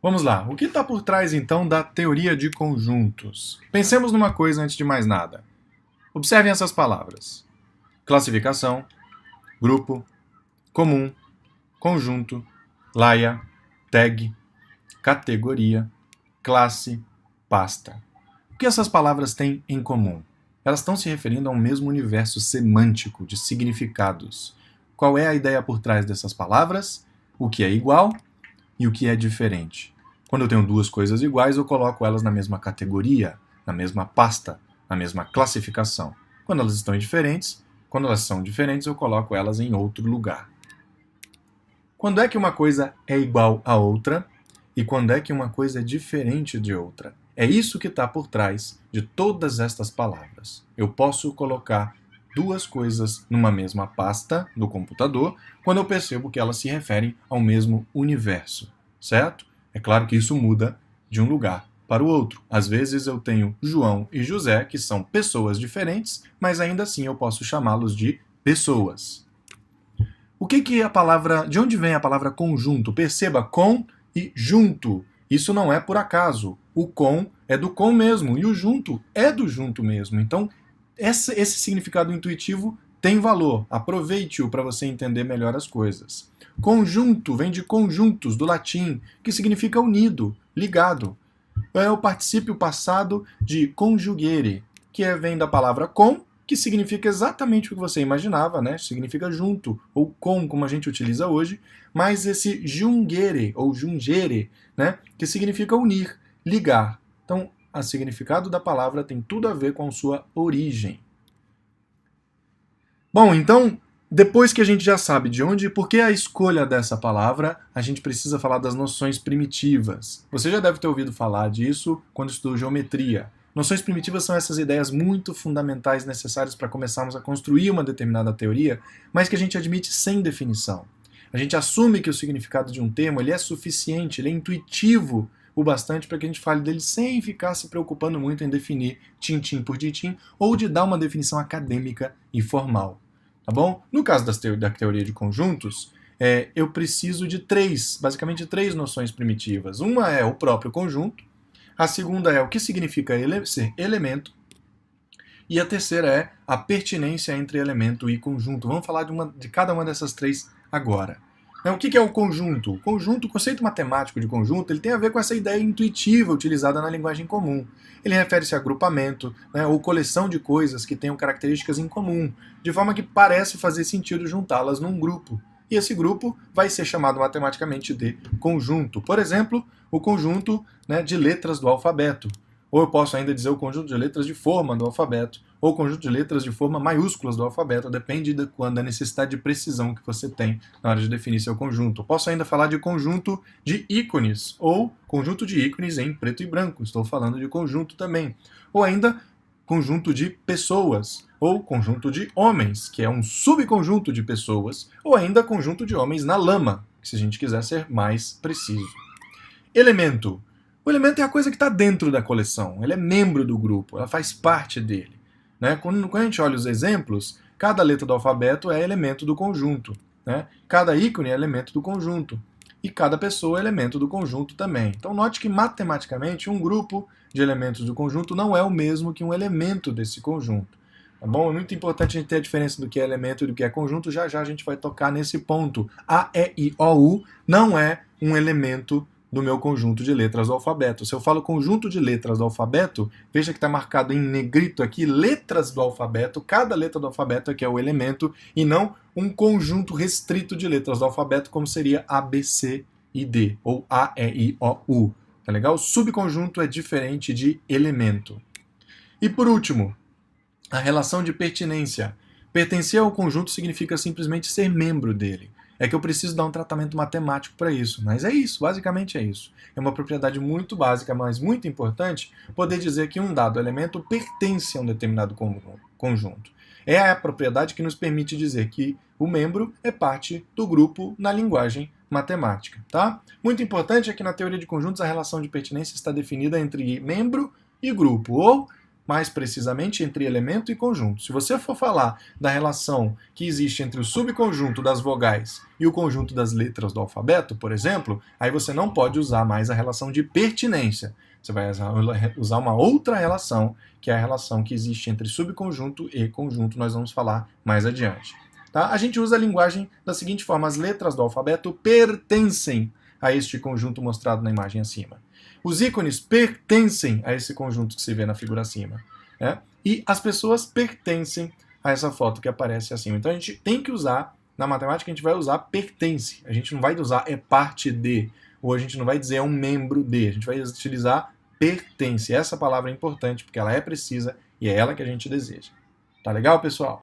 Vamos lá, o que está por trás então da teoria de conjuntos? Pensemos numa coisa antes de mais nada. Observem essas palavras: classificação, grupo, comum, conjunto, laia, tag, categoria, classe, pasta. O que essas palavras têm em comum? Elas estão se referindo ao mesmo universo semântico de significados. Qual é a ideia por trás dessas palavras? O que é igual e o que é diferente. Quando eu tenho duas coisas iguais, eu coloco elas na mesma categoria, na mesma pasta, na mesma classificação. Quando elas são diferentes, eu coloco elas em outro lugar. Quando é que uma coisa é igual a outra e quando é que uma coisa é diferente de outra? É isso que está por trás de todas estas palavras. Eu posso colocar duas coisas numa mesma pasta do computador quando eu percebo que elas se referem ao mesmo universo, certo? É claro que isso muda de um lugar para o outro. Às vezes eu tenho João e José, que são pessoas diferentes, mas ainda assim eu posso chamá-los de pessoas. O que a palavra, de onde vem a palavra conjunto? Perceba, com e junto. Isso não é por acaso. O com é do com mesmo e o junto é do junto mesmo. Então, esse significado intuitivo tem valor. Aproveite-o para você entender melhor as coisas. Conjunto vem de conjuntos, do latim, que significa unido, ligado. É o particípio passado de conjugere, que vem da palavra com, que significa exatamente o que você imaginava, né? Significa junto, ou com, como a gente utiliza hoje, mas esse jungere, ou jungere, né? Que significa unir, ligar. Então, o significado da palavra tem tudo a ver com a sua origem. Bom, então, depois que a gente já sabe de onde e por que a escolha dessa palavra, a gente precisa falar das noções primitivas. Você já deve ter ouvido falar disso quando estudou geometria. Noções primitivas são essas ideias muito fundamentais necessárias para começarmos a construir uma determinada teoria, mas que a gente admite sem definição. A gente assume que o significado de um termo ele é suficiente, ele é intuitivo o bastante para que a gente fale dele sem ficar se preocupando muito em definir tintim por tintim ou de dar uma definição acadêmica e formal. Tá bom? No caso da teoria de conjuntos, eu preciso de basicamente três noções primitivas. Uma é o próprio conjunto, a segunda é o que significa ser elemento, e a terceira é a pertinência entre elemento e conjunto. Vamos falar de cada uma dessas três agora. O que é o conjunto? O conceito matemático de conjunto, ele tem a ver com essa ideia intuitiva utilizada na linguagem comum. Ele refere-se a agrupamento, né, ou coleção de coisas que tenham características em comum, de forma que parece fazer sentido juntá-las num grupo. E esse grupo vai ser chamado matematicamente de conjunto. Por exemplo, o conjunto, né, de letras do alfabeto. Ou eu posso ainda dizer o conjunto de letras de forma do alfabeto, ou o conjunto de letras de forma maiúsculas do alfabeto, depende da necessidade de precisão que você tem na hora de definir seu conjunto. Posso ainda falar de conjunto de ícones, ou conjunto de ícones em preto e branco, estou falando de conjunto também. Ou ainda conjunto de pessoas, ou conjunto de homens, que é um subconjunto de pessoas, ou ainda conjunto de homens na lama, se a gente quiser ser mais preciso. Elemento. O elemento é a coisa que está dentro da coleção, ele é membro do grupo, ela faz parte dele. Né? Quando a gente olha os exemplos, cada letra do alfabeto é elemento do conjunto. Né? Cada ícone é elemento do conjunto. E cada pessoa é elemento do conjunto também. Então note que matematicamente um grupo de elementos do conjunto não é o mesmo que um elemento desse conjunto. Tá bom? É muito importante a gente ter a diferença do que é elemento e do que é conjunto. Já já a gente vai tocar nesse ponto. A, E, I, O, U não é um elemento do meu conjunto de letras do alfabeto. Se eu falo conjunto de letras do alfabeto, veja que está marcado em negrito aqui, letras do alfabeto, cada letra do alfabeto aqui é o elemento, e não um conjunto restrito de letras do alfabeto, como seria A, B, C e D, ou A, E, I, O, U. Tá legal? Subconjunto é diferente de elemento. E por último, a relação de pertinência. Pertencer ao conjunto significa simplesmente ser membro dele. É que eu preciso dar um tratamento matemático para isso, mas é isso, basicamente é isso. É uma propriedade muito básica, mas muito importante, poder dizer que um dado elemento pertence a um determinado conjunto. É a propriedade que nos permite dizer que o membro é parte do grupo na linguagem matemática. Tá? Muito importante é que na teoria de conjuntos a relação de pertinência está definida entre membro e grupo, ou mais precisamente entre elemento e conjunto. Se você for falar da relação que existe entre o subconjunto das vogais e o conjunto das letras do alfabeto, por exemplo, aí você não pode usar mais a relação de pertinência. Você vai usar uma outra relação, que é a relação que existe entre subconjunto e conjunto. Nós vamos falar mais adiante. Tá? A gente usa a linguagem da seguinte forma: as letras do alfabeto pertencem a este conjunto mostrado na imagem acima. Os ícones pertencem a esse conjunto que se vê na figura acima. Né? E as pessoas pertencem a essa foto que aparece acima. Então a gente tem que usar, na matemática a gente vai usar pertence. A gente não vai usar é parte de, ou a gente não vai dizer é um membro de. A gente vai utilizar pertence. Essa palavra é importante porque ela é precisa e é ela que a gente deseja. Tá legal, pessoal?